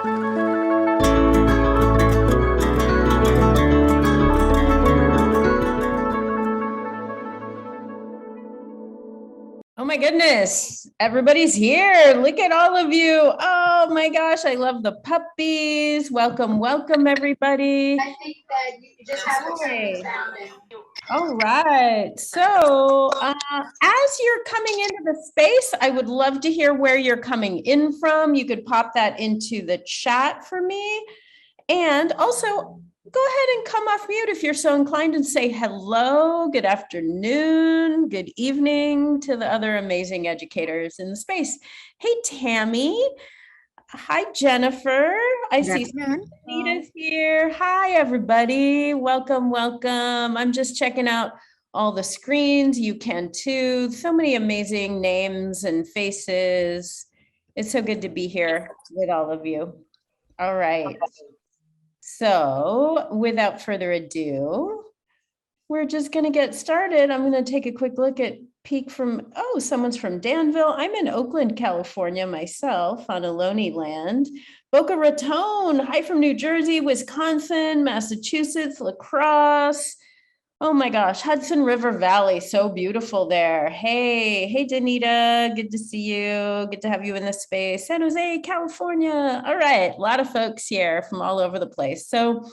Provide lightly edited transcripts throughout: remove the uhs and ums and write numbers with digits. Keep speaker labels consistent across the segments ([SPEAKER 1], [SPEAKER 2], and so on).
[SPEAKER 1] Oh my goodness, everybody's here. Look at all of you. Oh my gosh, I love the puppies. Welcome, welcome, everybody.
[SPEAKER 2] I think that you just have to turn this down.
[SPEAKER 1] All right. So as you're coming into the space, I would love to hear where you're coming in from. You could pop that into the chat for me. And also, go ahead and come off mute if you're so inclined and say hello, good afternoon, good evening to the other amazing educators in the space. Hey, Tammy. Hi, Jennifer. I see Anita's here. Hi, everybody. Welcome, welcome. I'm just checking out all the screens. You can too. So many amazing names and faces. It's so good to be here with all of you. All right. So without further ado, we're just going to get started. I'm going to take a quick look at peek from, oh, someone's from Danville. I'm in Oakland, California myself on Ohlone land. Boca Raton, hi from New Jersey, Wisconsin, Massachusetts, La Crosse. Oh my gosh, Hudson River Valley, so beautiful there. Hey, Danita, good to see you. Good to have you in this space. San Jose, California. All right, a lot of folks here from all over the place. So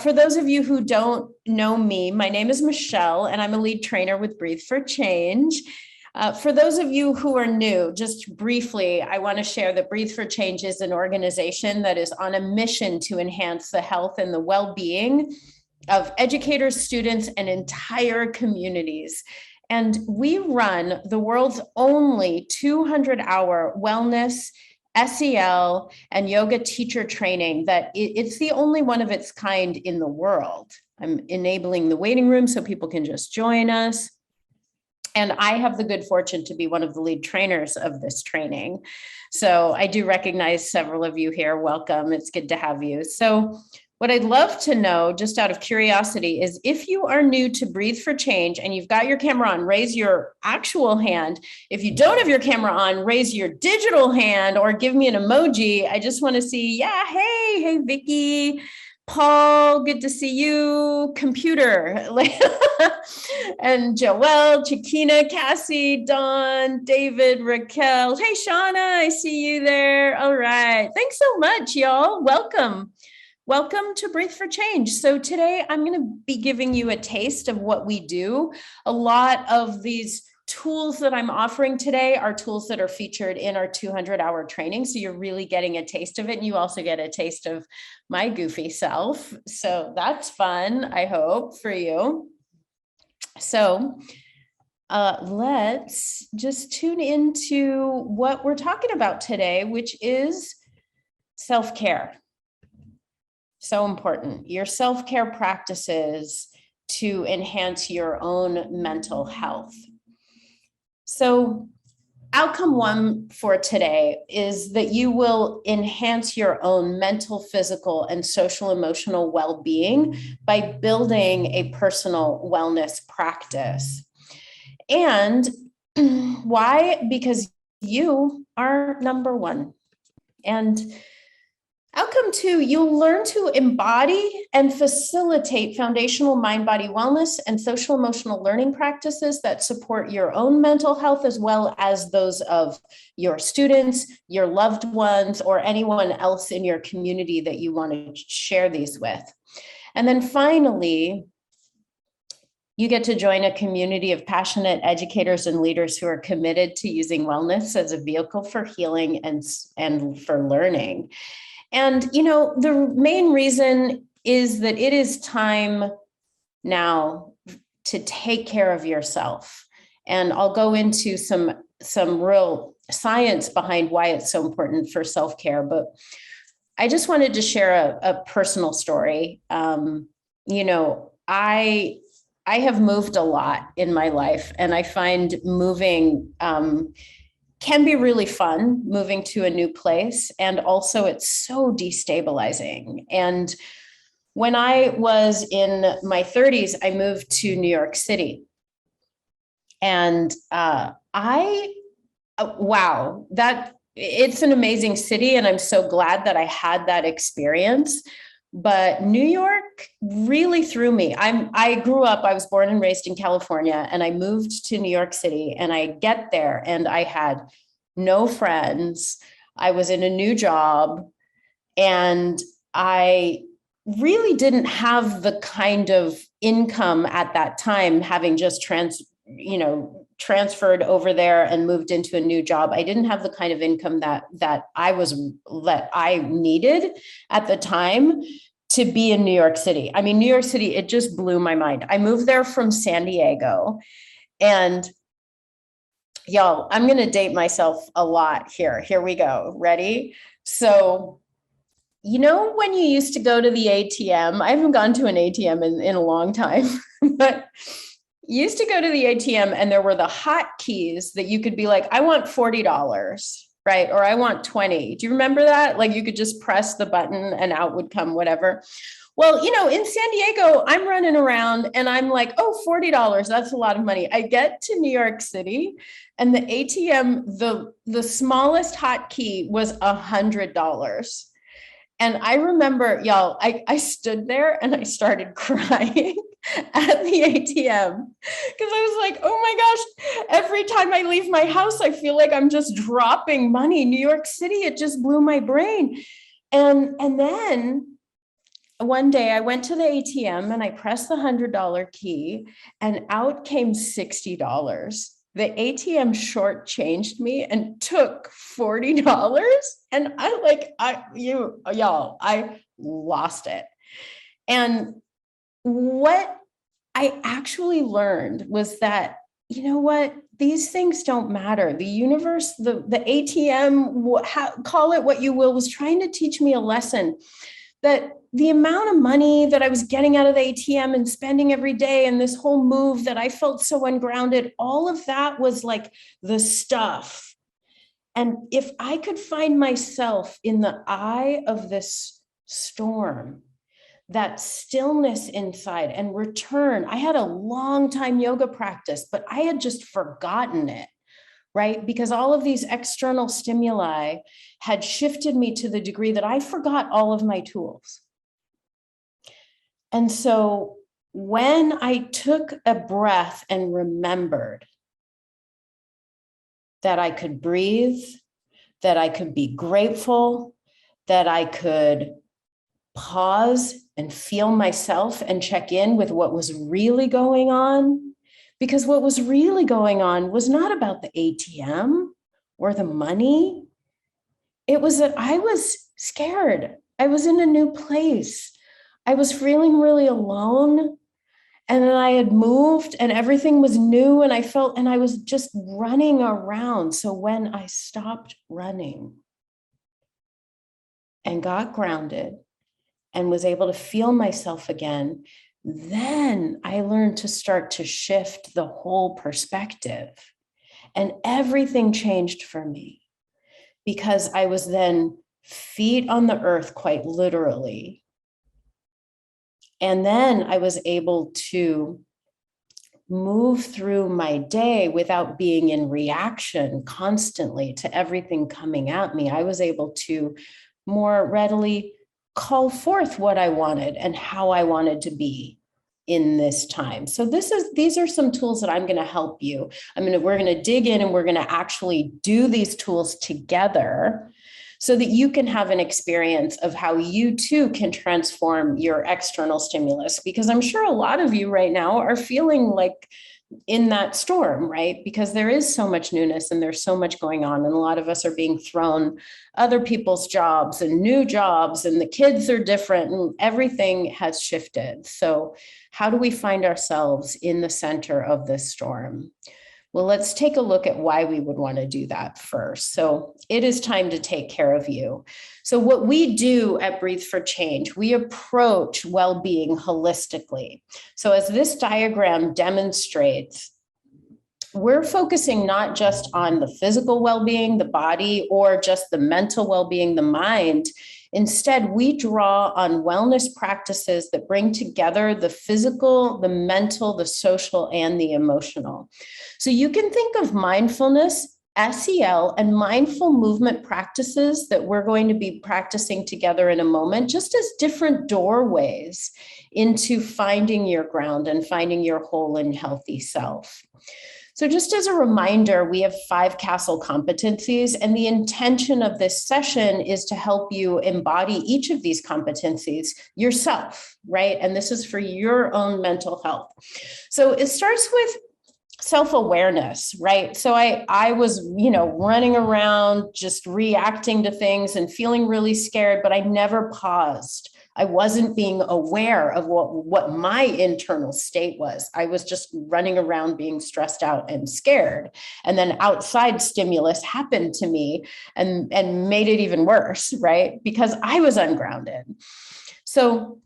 [SPEAKER 1] for those of you who don't know me, my name is Michelle, and I'm a lead trainer with Breathe for Change. For those of you who are new, just briefly, I want to share that Breathe for Change is an organization that is on a mission to enhance the health and the well-being of educators, students, and entire communities. And we run the world's only 200-hour wellness, SEL, and yoga teacher training that it's the only one of its kind in the world. I'm enabling the waiting room so people can just join us. And I have the good fortune to be one of the lead trainers of this training. So I do recognize several of you here. Welcome. It's good to have you. So what I'd love to know, just out of curiosity, is if you are new to Breathe for Change and you've got your camera on, raise your actual hand. If you don't have your camera on, raise your digital hand or give me an emoji. I just want to see, yeah, hey, Vicky, Paul, good to see you, computer, and Joelle, Chiquina, Cassie, Dawn, David, Raquel. Hey, Shauna, I see you there. All right. Thanks so much, y'all. Welcome. Welcome to Breathe for Change. So today I'm going to be giving you a taste of what we do. A lot of these tools that I'm offering today are tools that are featured in our 200-hour training. So you're really getting a taste of it. And you also get a taste of my goofy self. So that's fun, I hope, for you. So let's just tune into what we're talking about today, which is self-care. So important. Your self-care practices to enhance your own mental health. So outcome one for today is that you will enhance your own mental, physical, and social emotional well-being by building a personal wellness practice. And why? Because you are number one. And outcome two, you'll learn to embody and facilitate foundational mind-body wellness and social emotional learning practices that support your own mental health as well as those of your students, your loved ones, or anyone else in your community that you want to share these with. And then finally, you get to join a community of passionate educators and leaders who are committed to using wellness as a vehicle for healing and for learning. And, you know, the main reason is that it is time now to take care of yourself. And I'll go into some real science behind why it's so important for self-care. But I just wanted to share a personal story. You know, I have moved a lot in my life, and I find moving can be really fun, moving to a new place. And also it's so destabilizing. And when I was in my 30s, I moved to New York City. And wow, that it's an amazing city, and I'm so glad that I had that experience. But New York really threw me. I grew up, I was born and raised in California, and I moved to New York City, and I get there and I had no friends. I was in a new job, and I really didn't have the kind of income at that time, having just transferred over there and moved into a new job. I didn't have the kind of income that I needed at the time to be in New York City. I mean, New York City, it just blew my mind. I moved there from San Diego, and y'all, I'm going to date myself a lot here. Here we go. Ready? So, when you used to go to the ATM, I haven't gone to an ATM in a long time, but you used to go to the ATM and there were the hotkeys that you could be like, I want $40, right? Or I want 20. Do you remember that? Like you could just press the button and out would come whatever. Well, in San Diego, I'm running around and I'm like, oh, $40, that's a lot of money. I get to New York City and the ATM, the smallest hotkey was $100. And I remember, y'all, I stood there and I started crying at the ATM because I was like, oh my gosh, every time I leave my house, I feel like I'm just dropping money. New York City, it just blew my brain. And then one day I went to the ATM and I pressed the $100 key and out came $60. The ATM shortchanged me and took $40. And I lost it. And what I actually learned was that, these things don't matter. The universe, the ATM, call it what you will, was trying to teach me a lesson that the amount of money that I was getting out of the ATM and spending every day, and this whole move that I felt so ungrounded, all of that was like the stuff. And if I could find myself in the eye of this storm, that stillness inside, and return. I had a long time yoga practice, but I had just forgotten it, right? Because all of these external stimuli had shifted me to the degree that I forgot all of my tools. And so when I took a breath and remembered that I could breathe, that I could be grateful, that I could pause and feel myself and check in with what was really going on, because what was really going on was not about the ATM or the money. It was that I was scared. I was in a new place. I was feeling really alone. And then I had moved and everything was new, and I was just running around. So when I stopped running and got grounded and was able to feel myself again, then I learned to start to shift the whole perspective. And everything changed for me because I was then feet on the earth, quite literally. And then I was able to move through my day without being in reaction constantly to everything coming at me. I was able to more readily call forth what I wanted and how I wanted to be in this time. So these are some tools that I'm going to help you. We're going to dig in and we're going to actually do these tools together so that you can have an experience of how you too can transform your external stimulus. Because I'm sure a lot of you right now are feeling like in that storm, right? Because there is so much newness and there's so much going on. And a lot of us are being thrown other people's jobs and new jobs, and the kids are different and everything has shifted. So how do we find ourselves in the center of this storm? Well, let's take a look at why we would want to do that first. So it is time to take care of you. So what we do at Breathe for Change, we approach well-being holistically. So as this diagram demonstrates, we're focusing not just on the physical well-being, the body, or just the mental well-being, the mind. Instead, we draw on wellness practices that bring together the physical, the mental, the social, and the emotional. So you can think of mindfulness SEL and mindful movement practices that we're going to be practicing together in a moment, just as different doorways into finding your ground and finding your whole and healthy self. So just as a reminder, we have 5 CASTLE competencies, and the intention of this session is to help you embody each of these competencies yourself, right? And this is for your own mental health. So it starts with self-awareness, right? So I was, running around just reacting to things and feeling really scared, but I never paused. I wasn't being aware of what my internal state was. I was just running around being stressed out and scared. And then outside stimulus happened to me and made it even worse, right? Because I was ungrounded. So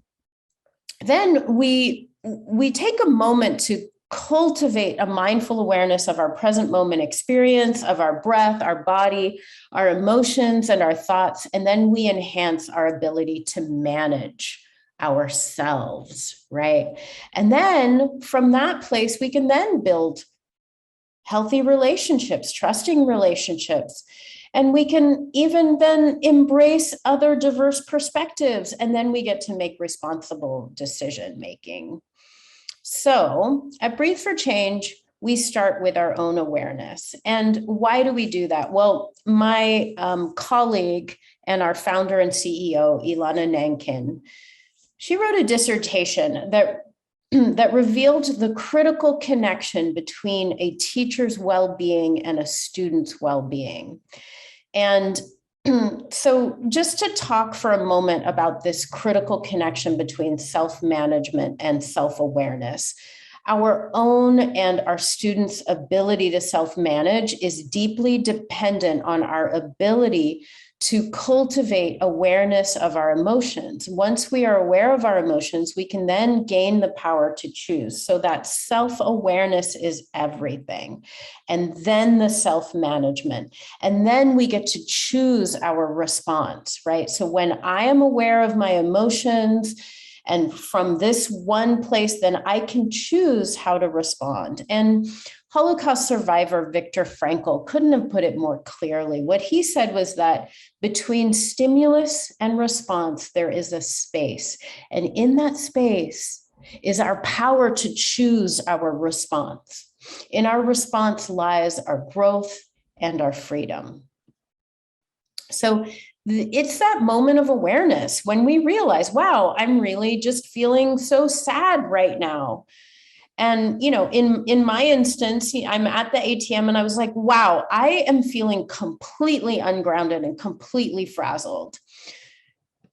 [SPEAKER 1] then we take a moment to cultivate a mindful awareness of our present moment experience, of our breath, our body, our emotions, and our thoughts. And then we enhance our ability to manage ourselves, right? And then from that place, we can then build healthy relationships, trusting relationships. And we can even then embrace other diverse perspectives. And then we get to make responsible decision making. So at Breathe for Change, we start with our own awareness. And why do we do that? Well, my colleague and our founder and CEO, Ilana Nankin, she wrote a dissertation that revealed the critical connection between a teacher's well-being and a student's well-being. And so just to talk for a moment about this critical connection between self-management and self-awareness, our own and our students' ability to self-manage is deeply dependent on our ability to cultivate awareness of our emotions. Once we are aware of our emotions, we can then gain the power to choose. So that self-awareness is everything. And then the self-management. And then we get to choose our response, right? So when I am aware of my emotions, and from this one place, then I can choose how to respond. And Holocaust survivor Viktor Frankl couldn't have put it more clearly. What he said was that between stimulus and response, there is a space. And in that space is our power to choose our response. In our response lies our growth and our freedom. So it's that moment of awareness when we realize, wow, I'm really just feeling so sad right now. And, in my instance, I'm at the ATM and I was like, wow, I am feeling completely ungrounded and completely frazzled.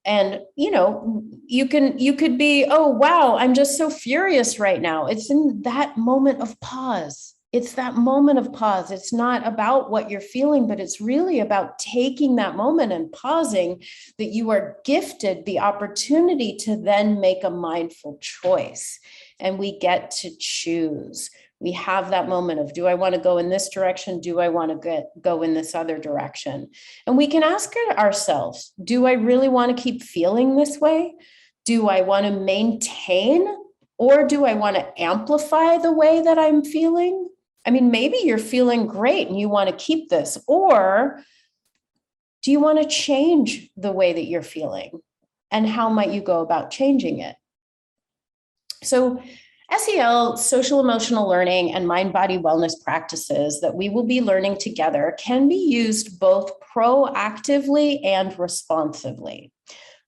[SPEAKER 1] And, you could be, oh, wow, I'm just so furious right now. It's in that moment of pause. It's that moment of pause. It's not about what you're feeling, but it's really about taking that moment and pausing, that you are gifted the opportunity to then make a mindful choice. And we get to choose. We have that moment of, do I want to go in this direction? Do I want to go in this other direction? And we can ask ourselves, do I really want to keep feeling this way? Do I want to maintain, or do I want to amplify the way that I'm feeling? I mean, maybe you're feeling great and you want to keep this, or do you want to change the way that you're feeling? And how might you go about changing it? So SEL, social emotional learning, and mind-body wellness practices that we will be learning together can be used both proactively and responsively,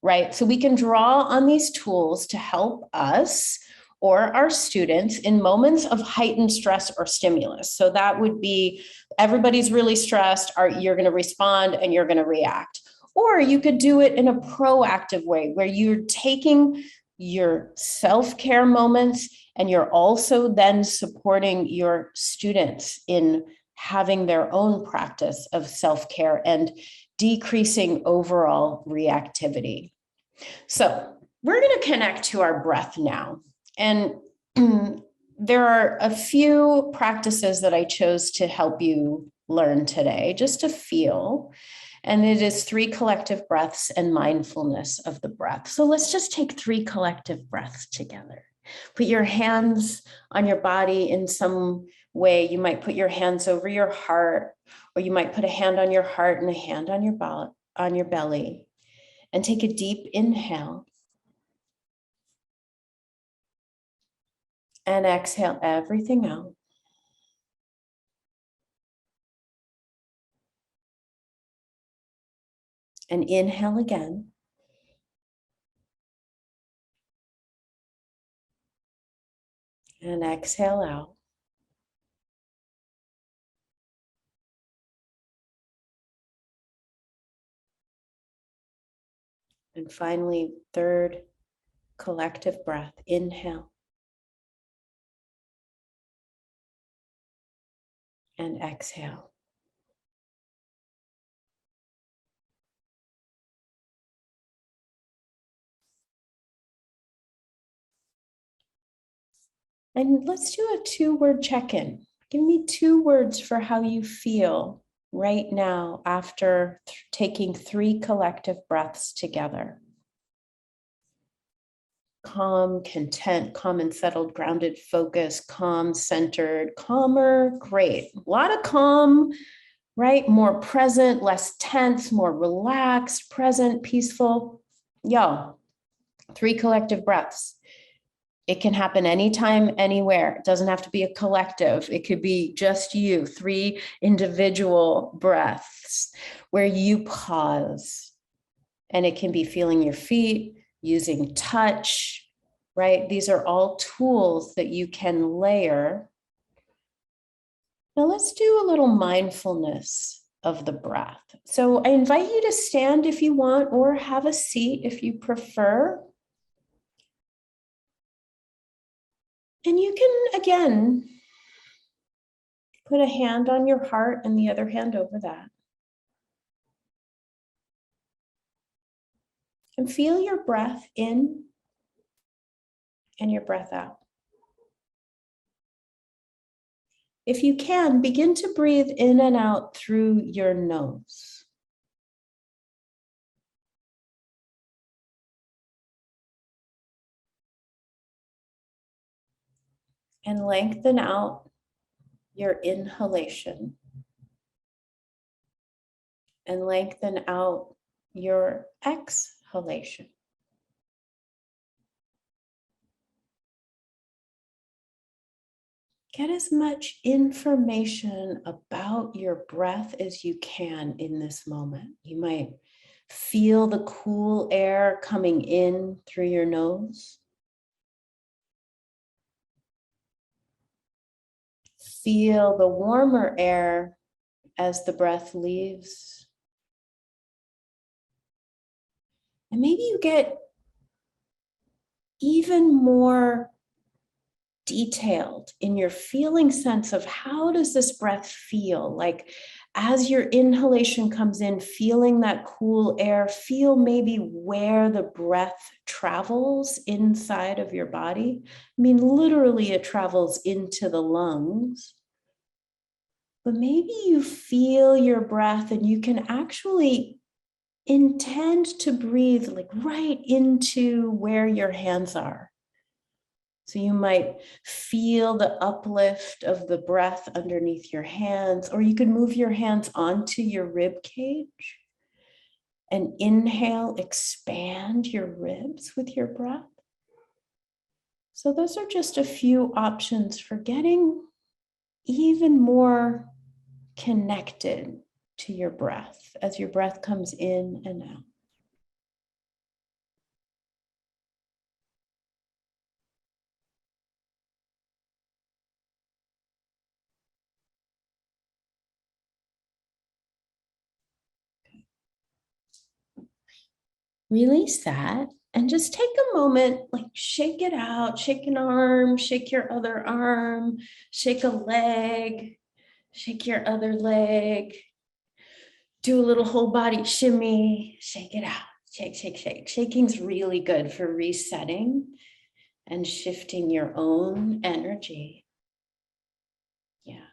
[SPEAKER 1] right? So we can draw on these tools to help us or our students in moments of heightened stress or stimulus. So that would be, everybody's really stressed, you're going to respond and you're going to react. Or you could do it in a proactive way where you're taking your self-care moments and you're also then supporting your students in having their own practice of self-care and decreasing overall reactivity. So we're going to connect to our breath now. And there are a few practices that I chose to help you learn today, just to feel. And it is 3 collective breaths and mindfulness of the breath. So let's just take 3 collective breaths together. Put your hands on your body in some way. You might put your hands over your heart, Or you might put a hand on your heart and a hand on your belly, and take a deep inhale. And exhale everything out. And inhale again. And exhale out. And finally, third collective breath. Inhale. And exhale. And let's do a 2-word check-in. Give me 2 words for how you feel right now after taking 3 collective breaths together. Calm, content, calm and settled, grounded, focused, calm, centered, calmer, great. A lot of calm, right? More present, less tense, more relaxed, present, peaceful. Yo, 3 collective breaths. It can happen anytime, anywhere. It doesn't have to be a collective. It could be just you, 3 individual breaths where you pause. And it can be feeling your feet, using touch, right? These are all tools that you can layer. Now let's do a little mindfulness of the breath. So I invite you to stand if you want, or have a seat if you prefer. And you can, again, put a hand on your heart and the other hand over that. And feel your breath in and your breath out. If you can, begin to breathe in and out through your nose. And lengthen out your inhalation. And lengthen out your exhalation. Get as much information about your breath as you can in this moment. You might feel the cool air coming in through your nose. Feel the warmer air as the breath leaves. And maybe you get even more detailed in your feeling sense of how does this breath feel? Like as your inhalation comes in, feeling that cool air, feel maybe where the breath travels inside of your body. I mean, literally it travels into the lungs. But maybe you feel your breath and you can actually intend to breathe like right into where your hands are. So you might feel the uplift of the breath underneath your hands, or you can move your hands onto your rib cage and inhale, expand your ribs with your breath. So those are just a few options for getting even more connected to your breath as your breath comes in and out. Release that and just take a moment, like shake it out, shake an arm, shake your other arm, shake a leg, shake your other leg, do a little whole body shimmy, shake it out, shake, shake, shake. Shaking's really good for resetting and shifting your own energy. Yeah.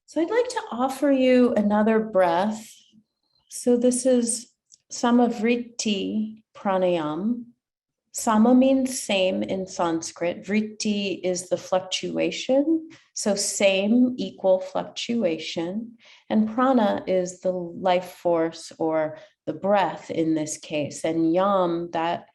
[SPEAKER 1] So I'd like to offer you another breath. So this is Samavriti pranayam, Sama means same in Sanskrit. Vritti is the fluctuation. So same, equal fluctuation. And prana is the life force or the breath in this case. And yam, that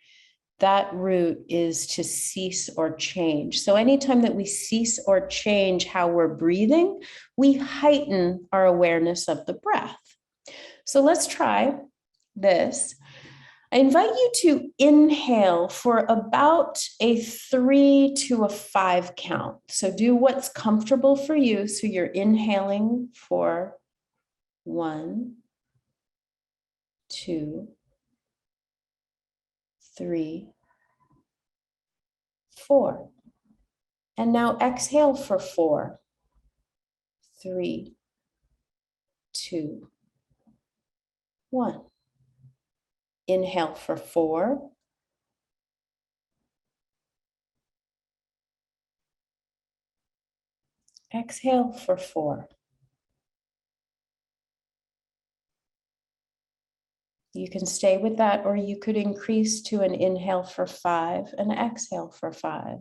[SPEAKER 1] root is to cease or change. So anytime that we cease or change how we're breathing, we heighten our awareness of the breath. So let's try this. I invite you to inhale for about a 3 to a 5 count. So do what's comfortable for you. So you're inhaling for 1, 2, 3, 4. And now exhale for 4, 3, 2, 1. Inhale for 4. Exhale for 4. You can stay with that, or you could increase to an inhale for 5 and exhale for 5.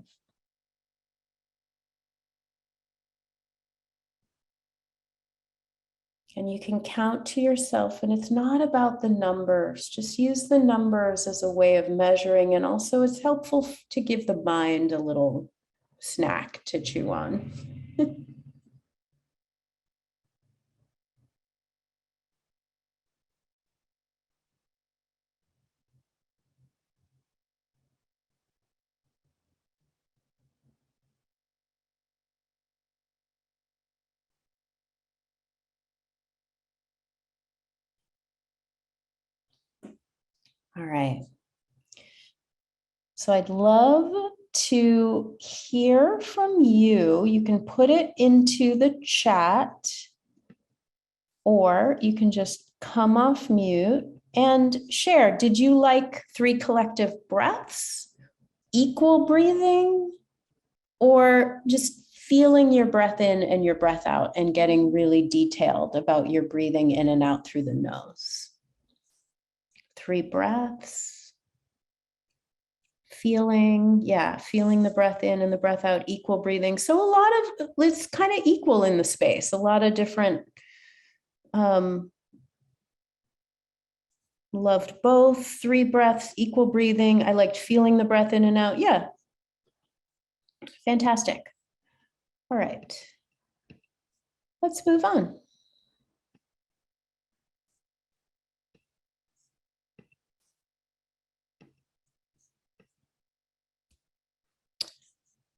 [SPEAKER 1] And you can count to yourself, and it's not about the numbers. Just use the numbers as a way of measuring. And also it's helpful to give the mind a little snack to chew on. All right. So I'd love to hear from you. You can put it into the chat, or you can just come off mute and share. Did you like 3 collective breaths, equal breathing, or just feeling your breath in and your breath out and getting really detailed about your breathing in and out through the nose? 3 breaths. Feeling the breath in and the breath out, equal breathing. So a lot of, it's kind of equal in the space, a lot of different, loved both, 3 breaths, equal breathing. I liked feeling the breath in and out. Yeah. Fantastic. All right. Let's move on.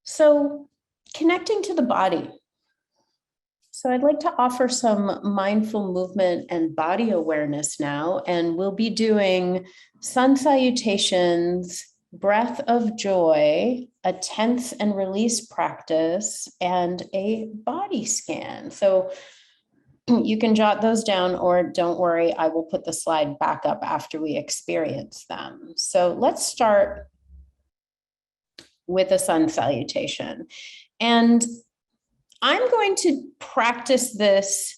[SPEAKER 1] So connecting to the body. So I'd like to offer some mindful movement and body awareness now, and we'll be doing sun salutations, breath of joy, a tense and release practice, and a body scan. So you can jot those down, or don't worry, I will put the slide back up after we experience them. So let's start with a sun salutation. And I'm going to practice this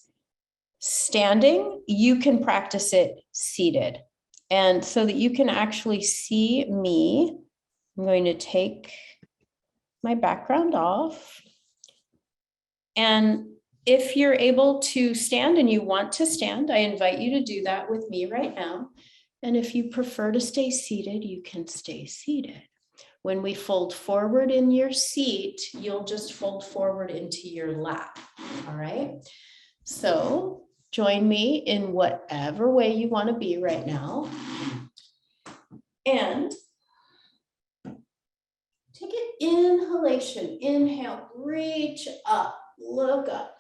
[SPEAKER 1] standing. You can practice it seated. And so that you can actually see me, I'm going to take my background off. And if you're able to stand and you want to stand, I invite you to do that with me right now. And if you prefer to stay seated, you can stay seated. When we fold forward in your seat, you'll just fold forward into your lap, all right? So join me in whatever way you want to be right now. And take an inhalation, inhale, reach up, look up.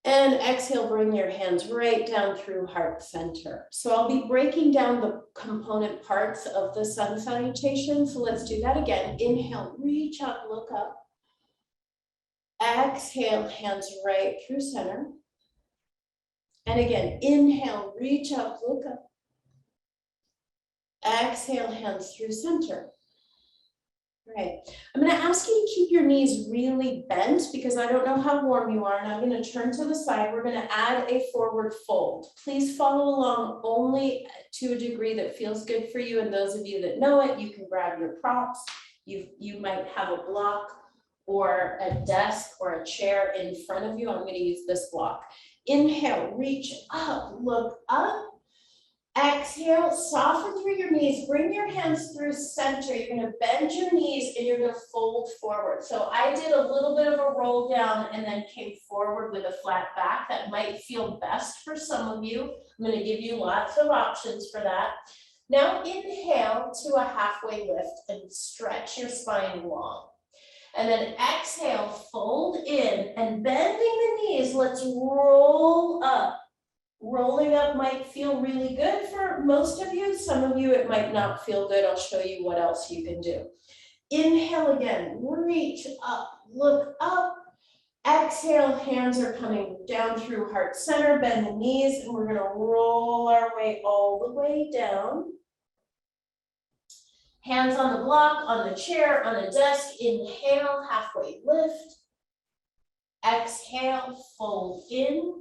[SPEAKER 1] And exhale, bring your hands right down through heart center. So I'll be breaking down the component parts of the sun salutation. So let's do that again. Inhale, reach up, look up. Exhale, hands right through center. And again, inhale, reach up, look up. Exhale, hands through center. Right. I'm going to ask you to keep your knees really bent because I don't know how warm you are, and I'm going to turn to the side. We're going to add a forward fold. Please follow along only to a degree that feels good for you. And those of you that know it, you can grab your props. You might have a block or a desk or a chair in front of you. I'm going to use this block. Inhale, reach up, look up. Exhale, soften through your knees, bring your hands through center. You're gonna bend your knees and you're gonna fold forward. So I did a little bit of a roll down and then came forward with a flat back. That might feel best for some of you. I'm gonna give you lots of options for that. Now inhale to a halfway lift and stretch your spine long. And then exhale, fold in and bending the knees, let's roll up. Rolling up might feel really good for most of you. Some of you, it might not feel good. I'll show you what else you can do. Inhale again, reach up, look up. Exhale, hands are coming down through heart center, bend the knees, and we're gonna roll our way all the way down. Hands on the block, on the chair, on the desk. Inhale, halfway lift. Exhale, fold in.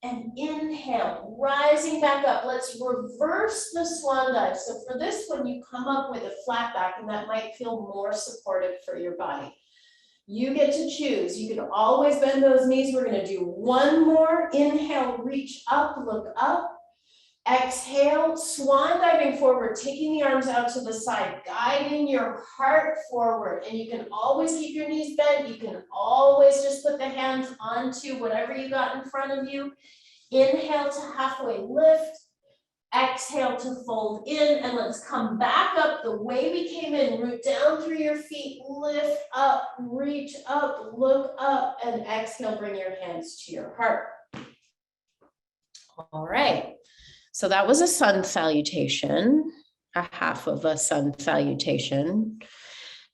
[SPEAKER 1] And inhale, rising back up. Let's reverse the swan dive. So for this one, you come up with a flat back, and that might feel more supportive for your body. You get to choose. You can always bend those knees. We're going to do one more. Inhale, reach up, look up. Exhale, swan diving forward, taking the arms out to the side, guiding your heart forward. And you can always keep your knees bent. You can always just put the hands onto whatever you got in front of you. Inhale to halfway lift. Exhale to fold in. And let's come back up the way we came in. Root down through your feet, lift up, reach up, look up, and exhale, bring your hands to your heart. All right. So that was a sun salutation, a half of a sun salutation.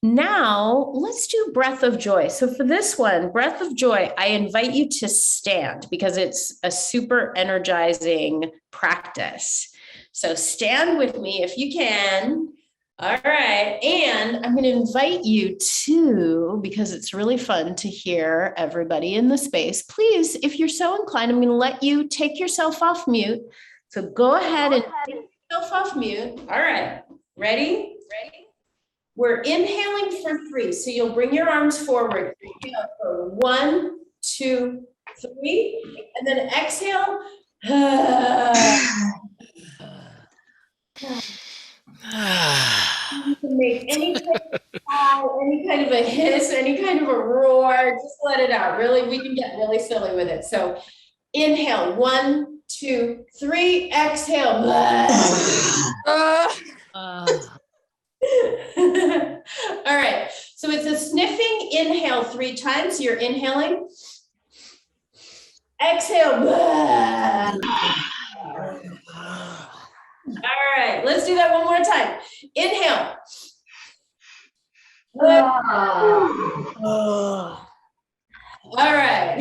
[SPEAKER 1] Now let's do breath of joy. So for this one, breath of joy, I invite you to stand because it's a super energizing practice. So stand with me if you can. All right. And I'm going to invite you to, because it's really fun to hear everybody in the space, please, if you're so inclined, I'm going to let you take yourself off mute. So go ahead and take yourself off mute. All right, ready? Ready? We're inhaling for 3. So you'll bring your arms forward. Inhale for 1, 2, 3, and then exhale. You can make any kind of call, any kind of a hiss, any kind of a roar. Just let it out. Really, we can get really silly with it. So inhale, 1, 2, 3, exhale. All right, so it's a sniffing inhale 3 times. You're inhaling. Exhale. All right, let's do that one more time. Inhale. All right.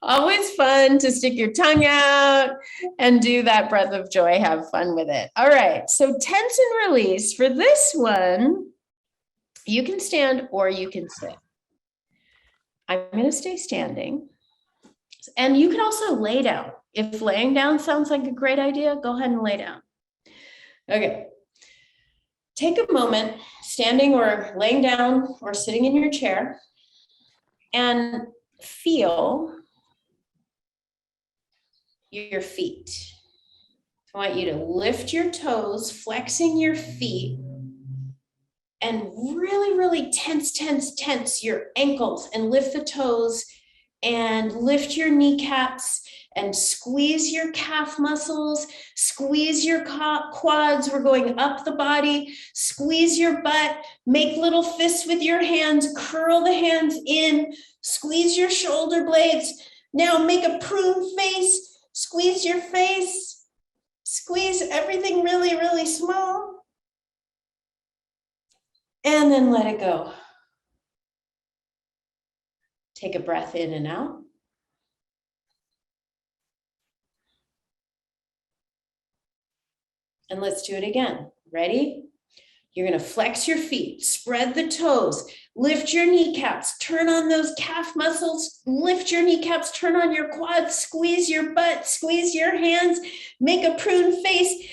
[SPEAKER 1] Always fun to stick your tongue out and do that breath of joy. Have fun with it. All right. So tense and release. For this one, you can stand or you can sit. I'm going to stay standing. And you can also lay down. If laying down sounds like a great idea, go ahead and lay down. Okay. Take a moment, standing or laying down or sitting in your chair, and feel your feet. I want you to lift your toes, flexing your feet, and really, really tense your ankles, and lift the toes and lift your kneecaps and squeeze your calf muscles, squeeze your quads. We're going up the body, squeeze your butt, make little fists with your hands, curl the hands in, squeeze your shoulder blades. Now make a prune face, squeeze your face, squeeze everything really, really small, and then let it go. Take a breath in and out. And let's do it again. Ready? You're going to flex your feet, spread the toes, lift your kneecaps, turn on those calf muscles, lift your kneecaps, turn on your quads, squeeze your butt, squeeze your hands, make a prune face,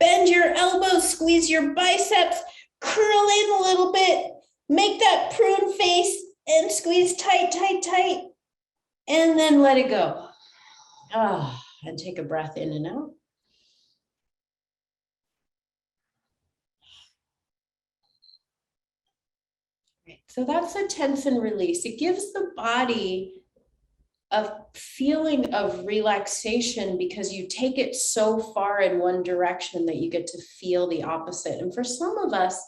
[SPEAKER 1] bend your elbows, squeeze your biceps, curl in a little bit, make that prune face and squeeze tight, tight, tight, and then let it go. Ah, and take a breath in and out. So that's a tense and release. It gives the body a feeling of relaxation because you take it so far in one direction that you get to feel the opposite. And for some of us,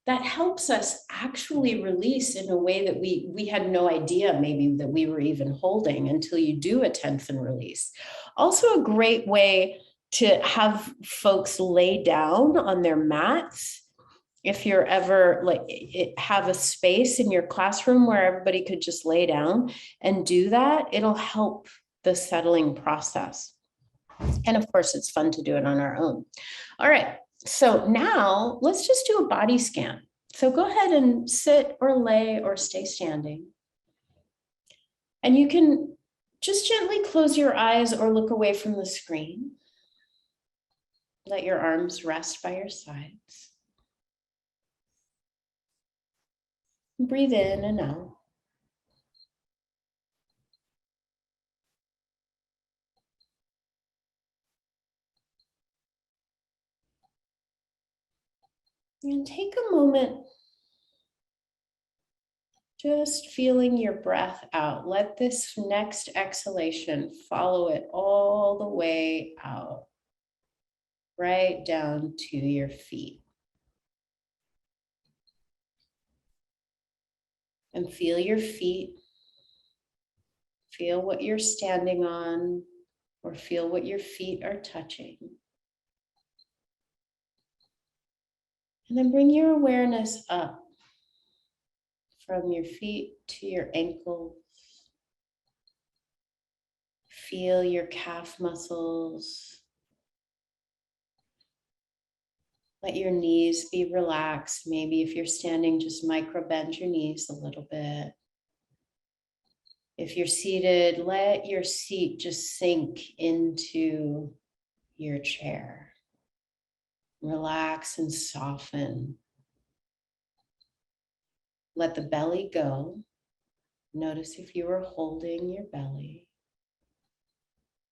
[SPEAKER 1] that helps us actually release in a way that we had no idea maybe that we were even holding until you do a tense and release. Also a great way to have folks lay down on their mats. If you're ever have a space in your classroom where everybody could just lay down and do that, it'll help the settling process. And of course, it's fun to do it on our own. All right, so now let's just do a body scan. So go ahead and sit or lay or stay standing. And you can just gently close your eyes or look away from the screen. Let your arms rest by your sides. Breathe in and out. And take a moment just feeling your breath out. Let this next exhalation follow it all the way out, right down to your feet. And feel your feet. Feel what you're standing on, or feel what your feet are touching. And then bring your awareness up from your feet to your ankles. Feel your calf muscles. Let your knees be relaxed. Maybe if you're standing, just micro bend your knees a little bit. If you're seated, let your seat just sink into your chair. Relax and soften. Let the belly go. Notice if you are holding your belly.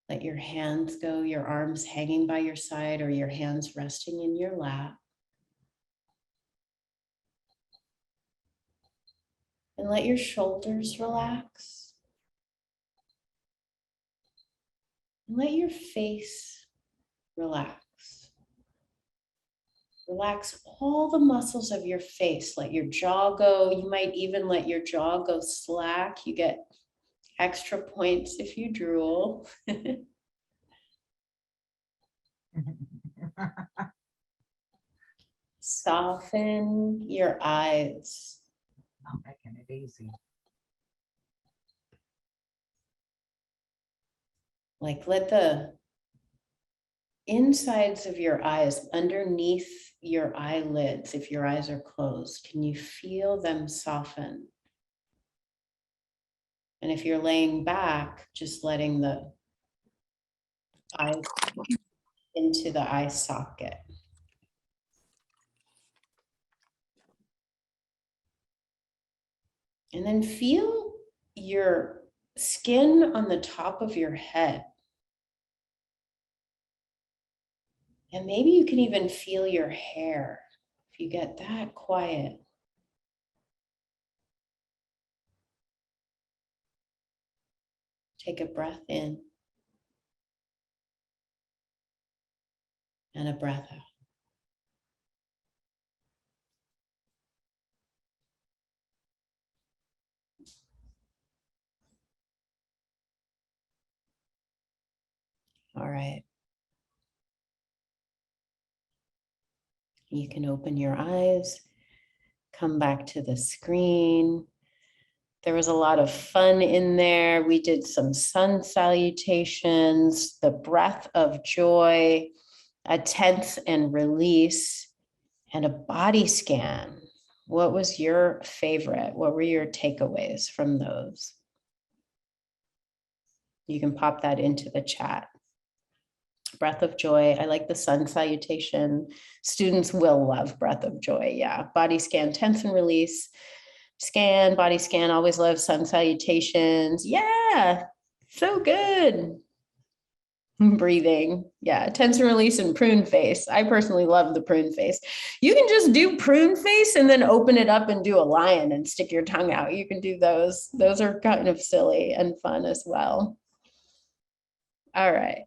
[SPEAKER 1] Let your hands go, your arms hanging by your side or your hands resting in your lap. And let your shoulders relax. And let your face relax. Relax all the muscles of your face. Let your jaw go. You might even let your jaw go slack. You get extra points if you drool. Soften your eyes.
[SPEAKER 3] Not making it easy.
[SPEAKER 1] Like let the insides of your eyes, underneath your eyelids, if your eyes are closed, can you feel them soften? And if you're laying back, just letting the eyes into the eye socket. And then feel your skin on the top of your head. And maybe you can even feel your hair if you get that quiet. Take a breath in and a breath out. All right. You can open your eyes, come back to the screen. There was a lot of fun in there. We did some sun salutations, the breath of joy, a tense and release. and a body scan. What was your favorite? What were your takeaways from those? You can pop that into the chat. Breath of joy. I like the sun salutation. Students will love breath of joy. Yeah. Body scan, tense and release. Scan, body scan. Always love sun salutations. Yeah. So good. Breathing. Yeah. Tense and release and prune face. I personally love the prune face. You can just do prune face and then open it up and do a lion and stick your tongue out. You can do those. Those are kind of silly and fun as well. All right.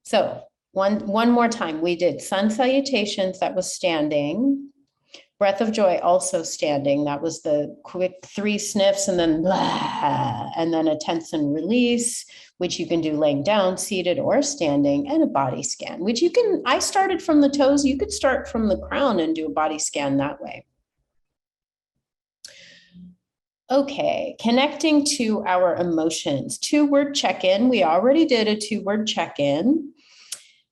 [SPEAKER 1] So one more time, we did sun salutations, that was standing. Breath of joy, also standing. That was the quick 3 sniffs and then blah, and then a tense and release, which you can do laying down, seated, or standing, and a body scan, which you can, I started from the toes. You could start from the crown and do a body scan that way. Okay, connecting to our emotions. 2-word check-in. We already did a 2-word check-in.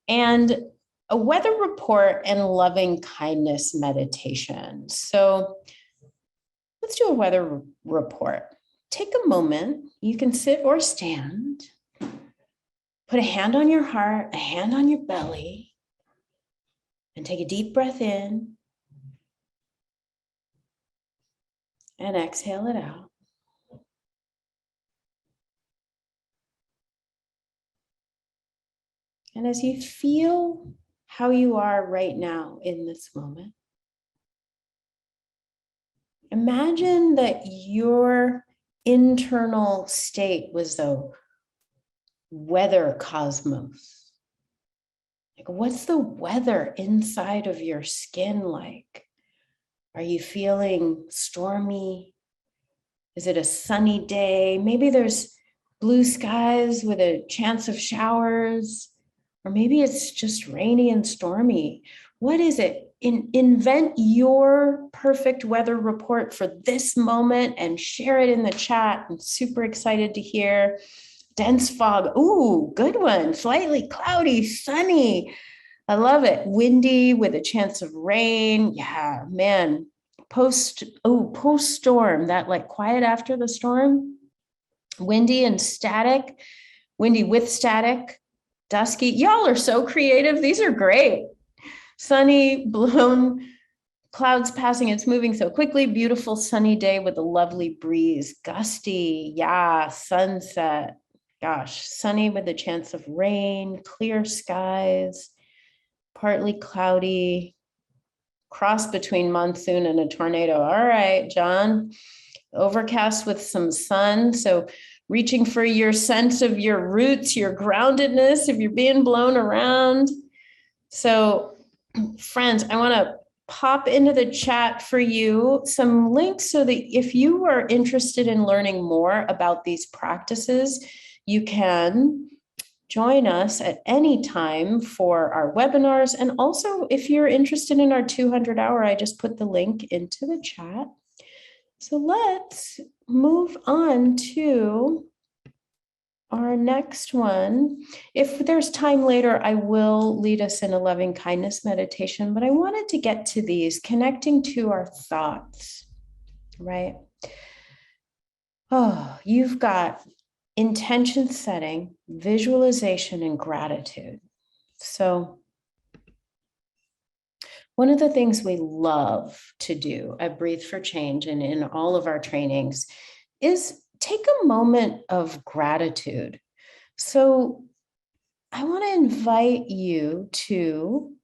[SPEAKER 1] And a weather report and loving kindness meditation. So let's do a weather report. Take a moment. You can sit or stand. Put a hand on your heart, a hand on your belly, and take a deep breath in and exhale it out. And as you feel how you are right now in this moment, imagine that your internal state was the weather cosmos. Like, what's the weather inside of your skin like? Are you feeling stormy? Is it a sunny day? Maybe there's blue skies with a chance of showers. Or maybe it's just rainy and stormy. What is it? Invent your perfect weather report for this moment and share it in the chat. I'm super excited to hear. Dense fog. Ooh, good one. Slightly cloudy, sunny. I love it. Windy with a chance of rain. Yeah, man. Post storm, that like quiet after the storm. Windy and static. Windy with static. Dusky. Y'all are so creative. These are great. Sunny, blown, clouds passing. It's moving so quickly. Beautiful sunny day with a lovely breeze. Gusty. Yeah. Sunset. Gosh. Sunny with a chance of rain. Clear skies. Partly cloudy. Cross between monsoon and a tornado. All right, John. Overcast with some sun. So reaching for your sense of your roots, your groundedness, if you're being blown around. So friends, I want to pop into the chat for you some links so that if you are interested in learning more about these practices, you can join us at any time for our webinars. And also, if you're interested in our 200-hour, I just put the link into the chat. So let's move on to our next one. If there's time later, I will lead us in a loving kindness meditation, but I wanted to get to these, connecting to our thoughts, right? Oh, you've got intention setting, visualization, and gratitude. So one of the things we love to do at Breathe for Change and in all of our trainings is take a moment of gratitude. So I want to invite you to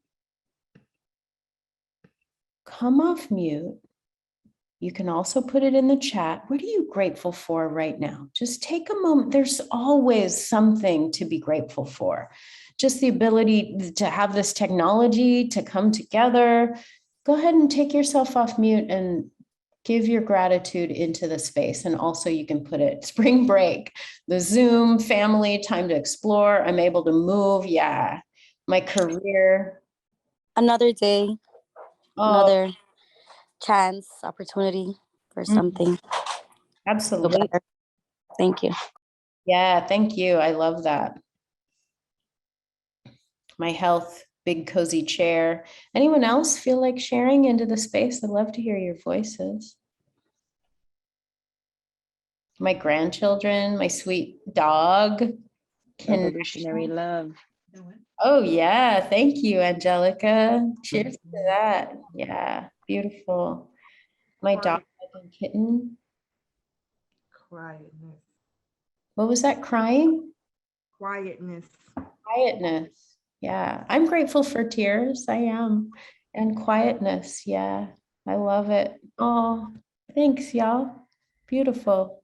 [SPEAKER 1] come off mute. You can also put it in the chat. What are you grateful for right now? Just take a moment. There's always something to be grateful for. Just the ability to have this technology to come together. Go ahead and take yourself off mute and give your gratitude into the space. And also you can put it spring break, the Zoom family, time to explore. I'm able to move. Yeah. My career.
[SPEAKER 4] Another day,
[SPEAKER 1] Oh,
[SPEAKER 4] another chance, opportunity for something.
[SPEAKER 1] absolutely.
[SPEAKER 4] Better. Thank you.
[SPEAKER 1] Yeah. Thank you. I love that. My health, big cozy chair. Anyone else feel like sharing into the space? I'd love to hear your voices. My grandchildren, my sweet dog.
[SPEAKER 3] Revolutionary love.
[SPEAKER 1] Oh yeah, thank you, Angelica. Cheers to that. Yeah, beautiful. My dog and kitten.
[SPEAKER 5] Quietness.
[SPEAKER 1] What was that? Crying?
[SPEAKER 5] Quietness.
[SPEAKER 1] Quietness. Yeah, I'm grateful for tears. I am. And quietness. Yeah, I love it. Oh, thanks, y'all. Beautiful.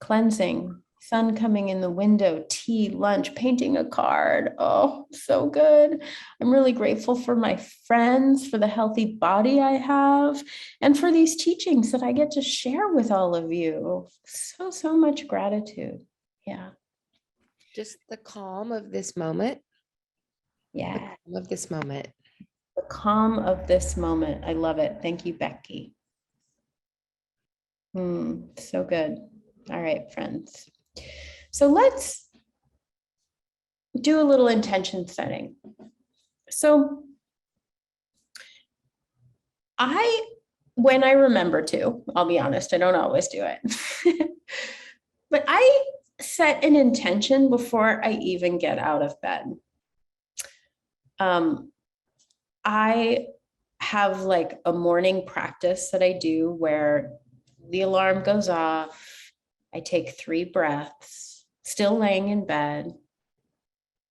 [SPEAKER 1] Cleansing, sun coming in the window, tea, lunch, painting a card. Oh, so good. I'm really grateful for my friends, for the healthy body I have, and for these teachings that I get to share with all of you. So much gratitude. Yeah.
[SPEAKER 6] Just the calm of this moment.
[SPEAKER 1] Yeah.
[SPEAKER 6] Of this moment.
[SPEAKER 1] The calm of this moment. I love it. Thank you, Becky. So good. All right, friends. So let's do a little intention setting. So when I remember to, I'll be honest, I don't always do it, but I set an intention before I even get out of bed. I have like a morning practice that I do where the alarm goes off. I take 3 breaths, still laying in bed,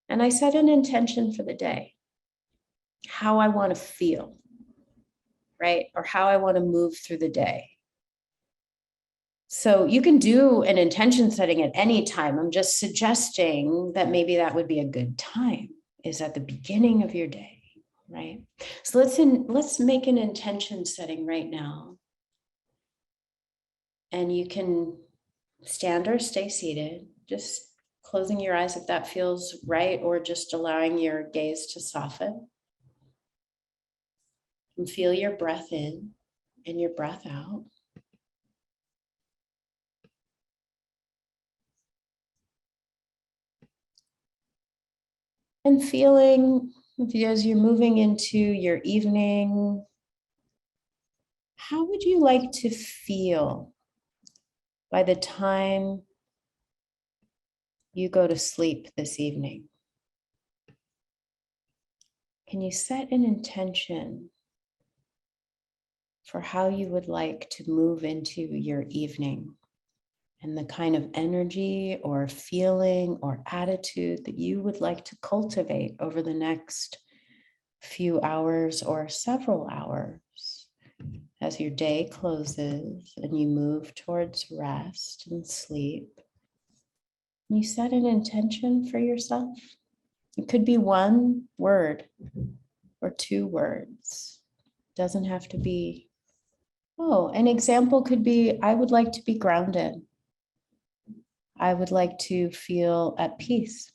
[SPEAKER 1] and I set an intention for the day, how I want to feel, right? Or how I want to move through the day. So you can do an intention setting at any time. I'm just suggesting that maybe that would be a good time, is at the beginning of your day, right? So let's make an intention setting right now. And you can stand or stay seated, just closing your eyes if that feels right, or just allowing your gaze to soften. And feel your breath in and your breath out. And feeling, as you're moving into your evening, how would you like to feel by the time you go to sleep this evening? Can you set an intention for how you would like to move into your evening and the kind of energy or feeling or attitude that you would like to cultivate over the next few hours or several hours as your day closes and you move towards rest and sleep? You set an intention for yourself. It could be 1 word or 2 words. It doesn't have to be. Oh, an example could be, I would like to be grounded. I would like to feel at peace.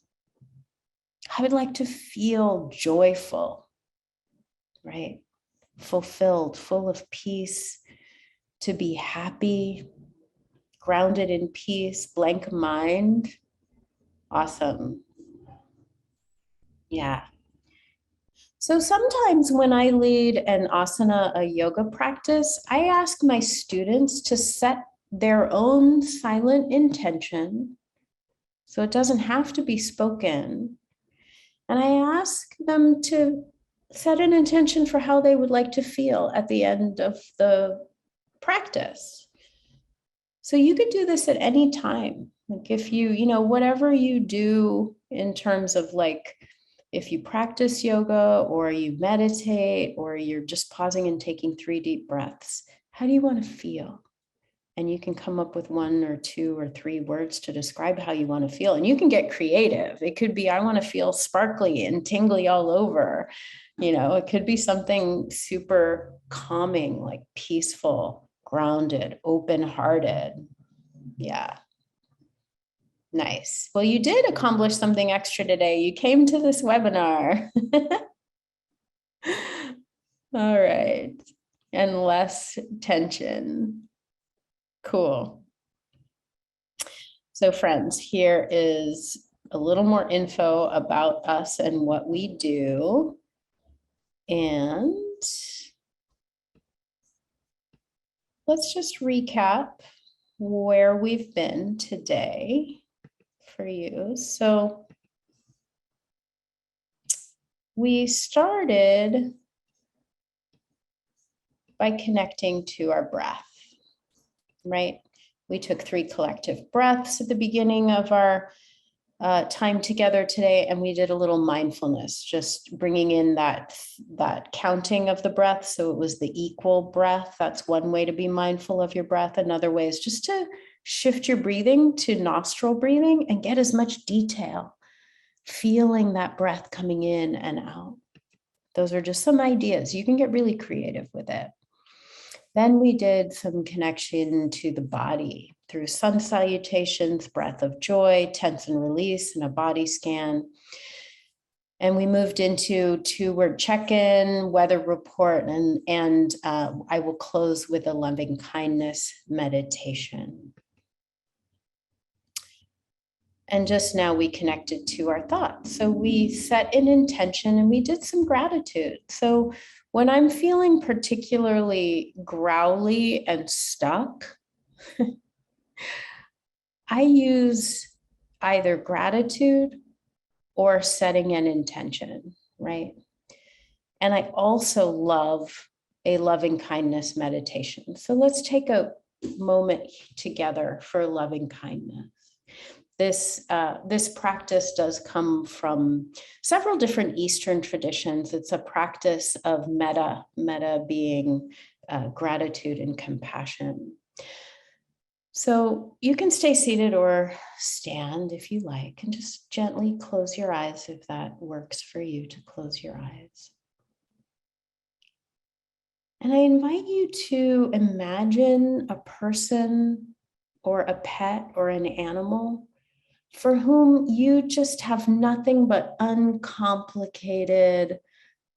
[SPEAKER 1] I would like to feel joyful, right? Fulfilled, full of peace, to be happy, grounded in peace, blank mind. Awesome. Yeah. So sometimes when I lead an asana, a yoga practice, I ask my students to set their own silent intention. So it doesn't have to be spoken. And I ask them to set an intention for how they would like to feel at the end of the practice. So you could do this at any time. Like if whatever you do in terms of like, if you practice yoga or you meditate or you're just pausing and taking 3 deep breaths, how do you want to feel? And you can come up with 1 or 2 or 3 words to describe how you want to feel. And you can get creative. It could be, I want to feel sparkly and tingly all over. It could be something super calming, like peaceful, grounded, open-hearted. Yeah. Nice. Well, you did accomplish something extra today. You came to this webinar. All right. And less tension. Cool. So friends, here is a little more info about us and what we do. And let's just recap where we've been today for you. So we started by connecting to our breath, right? We took 3 collective breaths at the beginning of our time together today, and we did a little mindfulness, just bringing in that counting of the breath. So it was the equal breath. That's one way to be mindful of your breath. Another way is just to shift your breathing to nostril breathing and get as much detail, feeling that breath coming in and out. Those are just some ideas. You can get really creative with it. Then we did some connection to the body through sun salutations, breath of joy, tense and release, and a body scan. And we moved into 2-word check-in, weather report, and I will close with a loving kindness meditation. And just now we connected to our thoughts. So we set an intention and we did some gratitude. So when I'm feeling particularly growly and stuck, I use either gratitude or setting an intention, right? And I also love a loving kindness meditation. So let's take a moment together for loving kindness. This practice does come from several different Eastern traditions. It's a practice of metta being gratitude and compassion. So you can stay seated or stand if you like, and just gently close your eyes if that works for you to close your eyes. And I invite you to imagine a person or a pet or an animal for whom you just have nothing but uncomplicated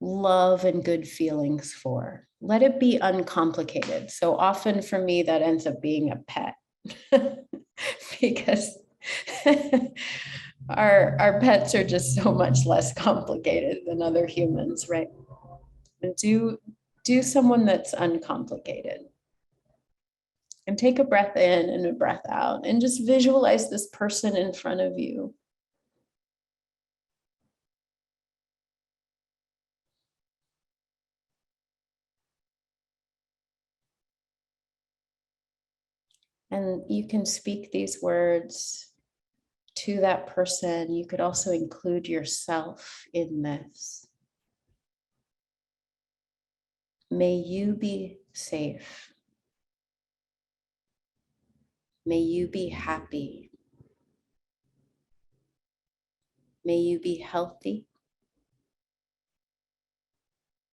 [SPEAKER 1] love and good feelings for. Let it be uncomplicated. So often for me, that ends up being a pet because our pets are just so much less complicated than other humans, right? And do someone that's uncomplicated. And take a breath in and a breath out and just visualize this person in front of you. And you can speak these words to that person. You could also include yourself in this. May you be safe. May you be happy. May you be healthy.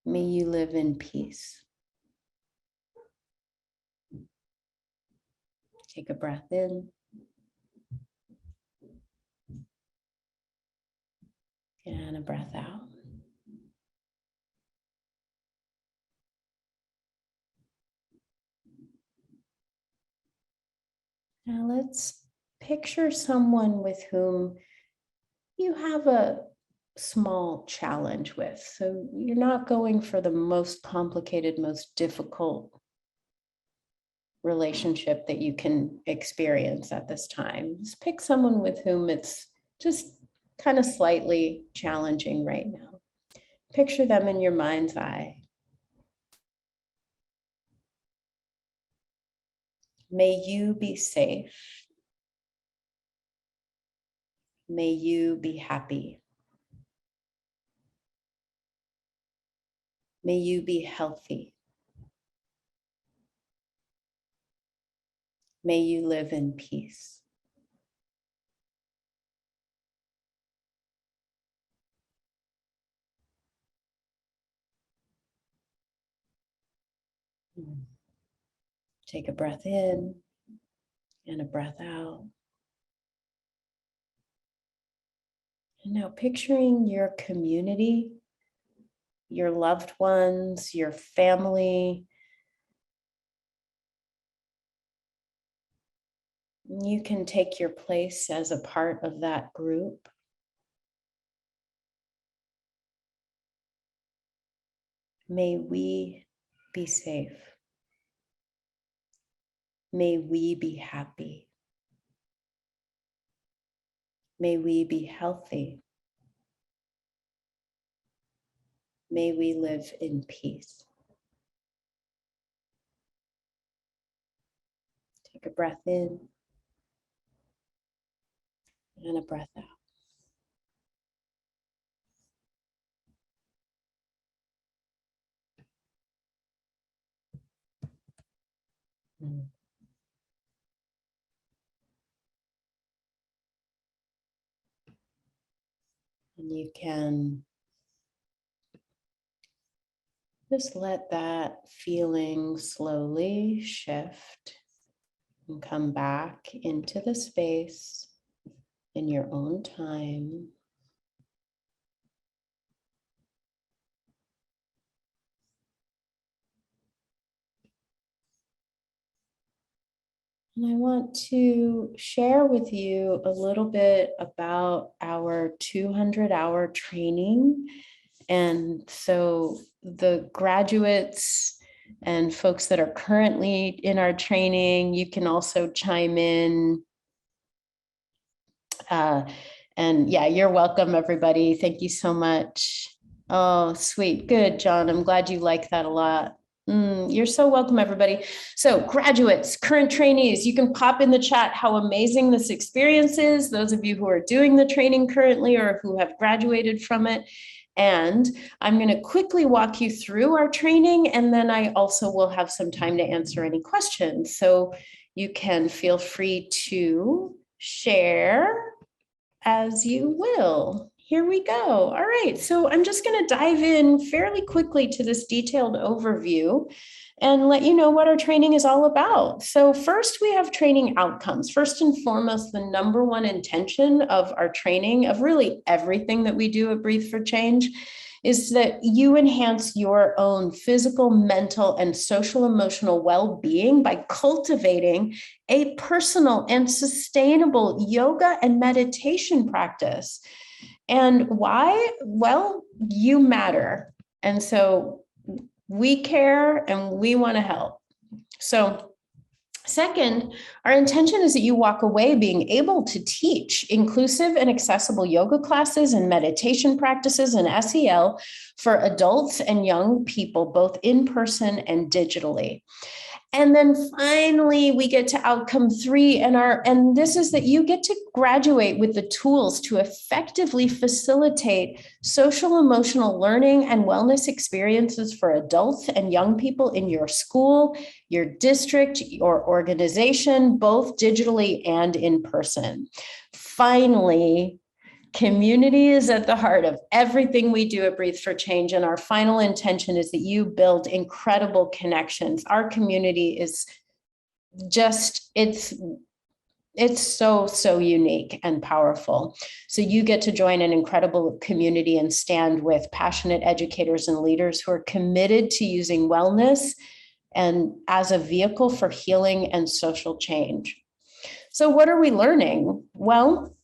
[SPEAKER 1] May you live in peace. Take a breath in. And a breath out. Now let's picture someone with whom you have a small challenge with. So you're not going for the most complicated, most difficult relationship that you can experience at this time. Just pick someone with whom it's just kind of slightly challenging right now. Picture them in your mind's eye. May you be safe. May you be happy. May you be healthy. May you live in peace. Take a breath in and a breath out. And now picturing your community, your loved ones, your family, You can take your place as a part of that group. May we be safe. May we be happy. May we be healthy. May we live in peace. Take a breath in and a breath out. Mm. And you can just let that feeling slowly shift and come back into the space in your own time. And I want to share with you a little bit about our 200-hour training. And so the graduates and folks that are currently in our training, you can also chime in. And yeah, you're welcome, everybody. Thank you so much. Oh, sweet. Good, John. I'm glad you like that a lot. You're so welcome, everybody. So graduates, current trainees, you can pop in the chat how amazing this experience is. Those of you who are doing the training currently or who have graduated from it. And I'm going to quickly walk you through our training, and then I also will have some time to answer any questions. So you can feel free to share as you will. Here we go. All right, so I'm just going to dive in fairly quickly to this detailed overview and let you know what our training is all about. So first, we have training outcomes. First and foremost, the number one intention of our training, of really everything that we do at Breathe for Change, is that you enhance your own physical, mental, and social emotional well-being by cultivating a personal and sustainable yoga and meditation practice. And why? Well, you matter. And so we care and we want to help. So second, our intention is that you walk away being able to teach inclusive and accessible yoga classes and meditation practices and SEL for adults and young people, both in person and digitally. And then finally, we get to outcome 3, and this is that you get to graduate with the tools to effectively facilitate social emotional learning and wellness experiences for adults and young people in your school, your district, your organization, both digitally and in person. Finally, community is at the heart of everything we do at Breathe for Change, and our final intention is that you build incredible connections. Our community is just, it's so unique and powerful. So you get to join an incredible community and stand with passionate educators and leaders who are committed to using wellness and as a vehicle for healing and social change. So what are we learning? Well,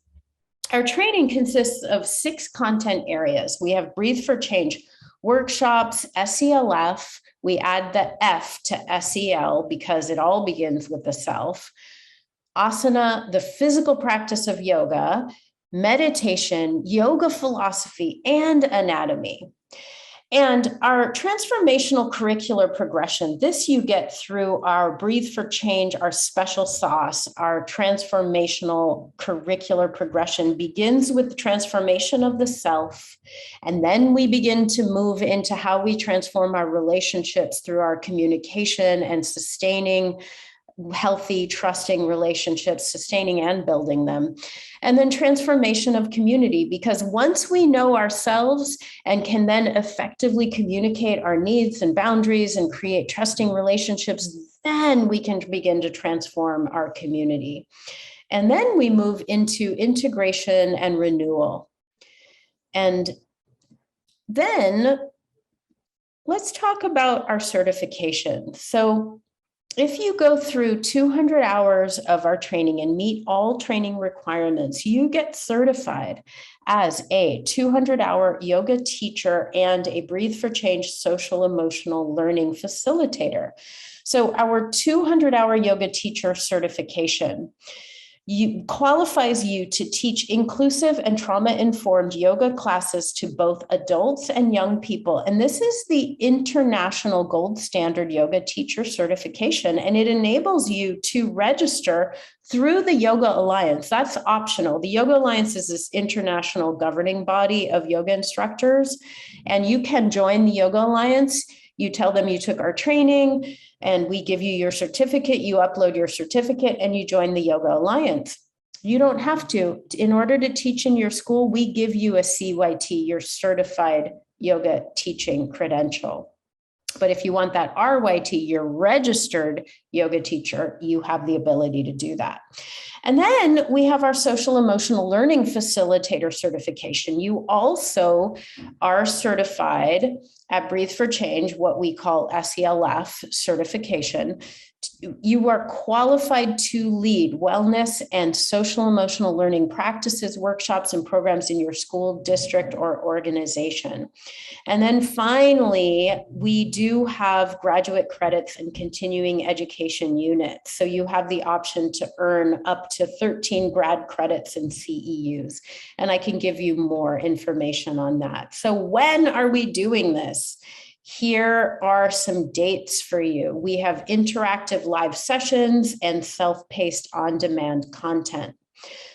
[SPEAKER 1] our training consists of 6 content areas. We have Breathe for Change workshops, SELF. We add the F to SEL because it all begins with the self. Asana, the physical practice of yoga, meditation, yoga philosophy, and anatomy. And our transformational curricular progression, this you get through our Breathe for Change, our special sauce. Our transformational curricular progression begins with the transformation of the self. And then we begin to move into how we transform our relationships through our communication and sustaining healthy, trusting relationships, sustaining and building them. And then transformation of community, because once we know ourselves and can then effectively communicate our needs and boundaries and create trusting relationships, then we can begin to transform our community. And then we move into integration and renewal. And then let's talk about our certification. So if you go through 200 hours of our training and meet all training requirements, you get certified as a 200-hour yoga teacher and a Breathe for Change social emotional learning facilitator. So our 200-hour yoga teacher certification qualifies you to teach inclusive and trauma-informed yoga classes to both adults and young people. And this is the international gold standard yoga teacher certification, and it enables you to register through the Yoga Alliance. That's optional. The Yoga Alliance is this international governing body of yoga instructors, and you can join the Yoga Alliance. You tell them you took our training and we give you your certificate, you upload your certificate and you join the Yoga Alliance. You don't have to. In order to teach in your school, we give you a CYT, your certified yoga teaching credential. But if you want that RYT, your registered yoga teacher, you have the ability to do that. And then we have our social emotional learning facilitator certification. You also are certified at Breathe for Change, what we call SELF certification. You are qualified to lead wellness and social emotional learning practices, workshops, and programs in your school, district, or organization. And then finally, we do have graduate credits and continuing education units. So you have the option to earn up to 13 grad credits and CEUs. And I can give you more information on that. So when are we doing this? Here are some dates for you. We have interactive live sessions and self-paced on-demand content.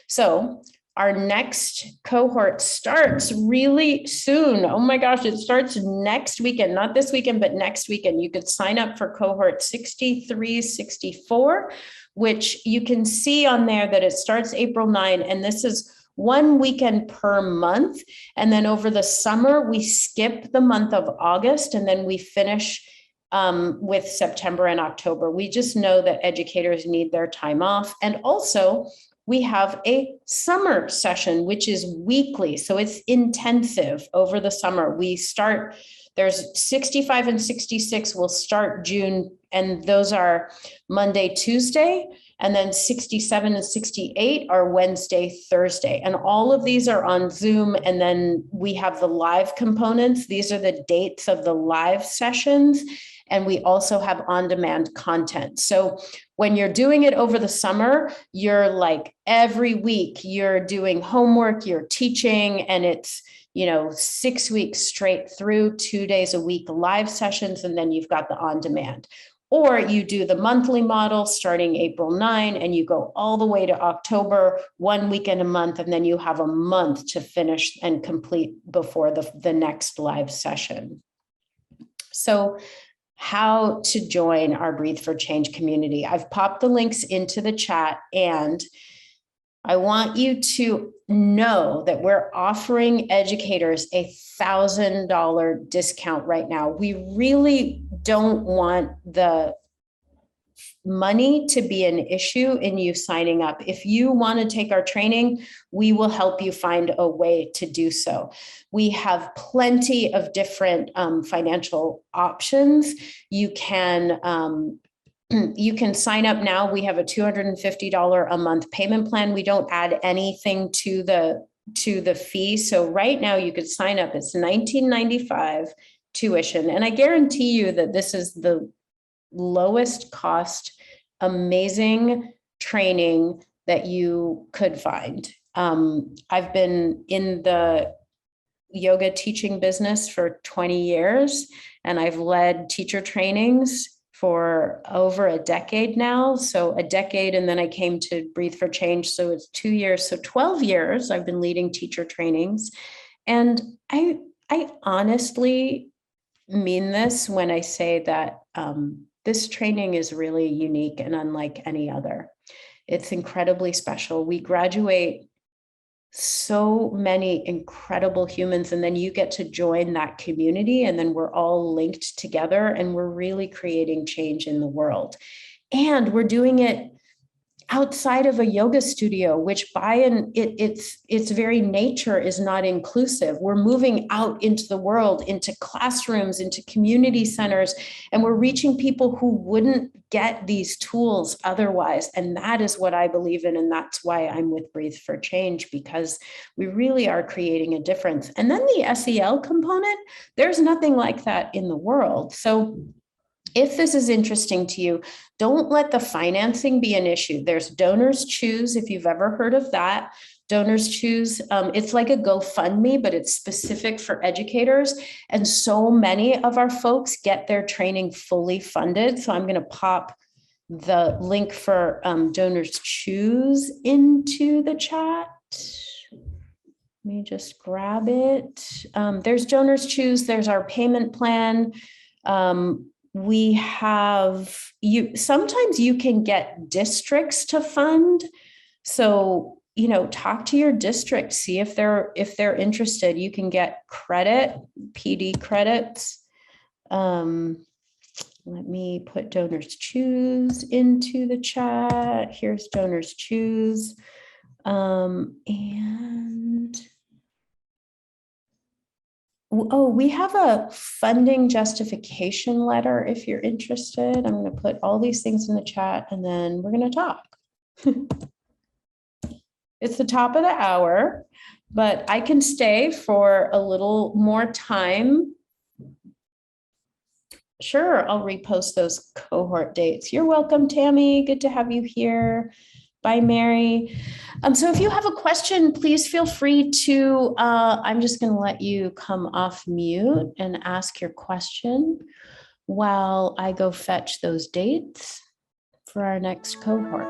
[SPEAKER 1] So our next cohort starts really soon. Oh my gosh, it starts next weekend, not this weekend, but next weekend. You could sign up for cohort 6364, which you can see on there that it starts April 9, and this is 1 weekend per month. And then over the summer, we skip the month of August, and then we finish with September and October. We just know that educators need their time off. And also, we have a summer session, which is weekly. So it's intensive over the summer. We start, there's 65 and 66 will start June, and those are Monday, Tuesday, and then 67 and 68 are Wednesday, Thursday. And all of these are on Zoom. And then we have the live components. These are the dates of the live sessions. And we also have on-demand content. So when you're doing it over the summer, you're like every week you're doing homework, you're teaching, and it's, 6 weeks straight through, 2 days a week live sessions, and then you've got the on-demand. Or you do the monthly model starting April 9, and you go all the way to October, 1 weekend a month, and then you have a month to finish and complete before the next live session. So how to join our Breathe for Change community. I've popped the links into the chat, and I want you to know that we're offering educators a $1,000 discount right now. We really don't want the money to be an issue in you signing up. If you want to take our training, we will help you find a way to do so. We have plenty of different financial options. You can sign up now. We have a $250 a month payment plan. We don't add anything to the fee. So right now you could sign up. It's $19.95 tuition. And I guarantee you that this is the lowest cost, amazing training that you could find. I've been in the yoga teaching business for 20 years, and I've led teacher trainings for over a decade now. So a decade, and then I came to Breathe for Change. So it's 2 years. So 12 years I've been leading teacher trainings. And I honestly mean this when I say that this training is really unique and unlike any other. It's incredibly special. We graduate so many incredible humans, and then you get to join that community, and then we're all linked together, and we're really creating change in the world. And we're doing it outside of a yoga studio, which its very nature is not inclusive. We're moving out into the world, into classrooms, into community centers, and we're reaching people who wouldn't get these tools otherwise. And that is what I believe in. And that's why I'm with Breathe for Change, because we really are creating a difference. And then the SEL component, there's nothing like that in the world. So if this is interesting to you, don't let the financing be an issue. There's Donors Choose, if you've ever heard of that. Donors Choose, it's like a GoFundMe, but it's specific for educators. And so many of our folks get their training fully funded. So I'm going to pop the link for Donors Choose into the chat. Let me just grab it. There's Donors Choose. There's our payment plan. We have sometimes you can get districts to fund. So, talk to your district, see if they're interested. You can get credit, PD credits. Let me put Donors Choose into the chat. Here's Donors Choose. We have a funding justification letter if you're interested. I'm going to put all these things in the chat and then we're going to talk. It's the top of the hour, but I can stay for a little more time. Sure, I'll repost those cohort dates. You're welcome, Tammy. Good to have you here. Bye, Mary. So if you have a question, please feel free to, I'm just going to let you come off mute and ask your question while I go fetch those dates for our next cohort.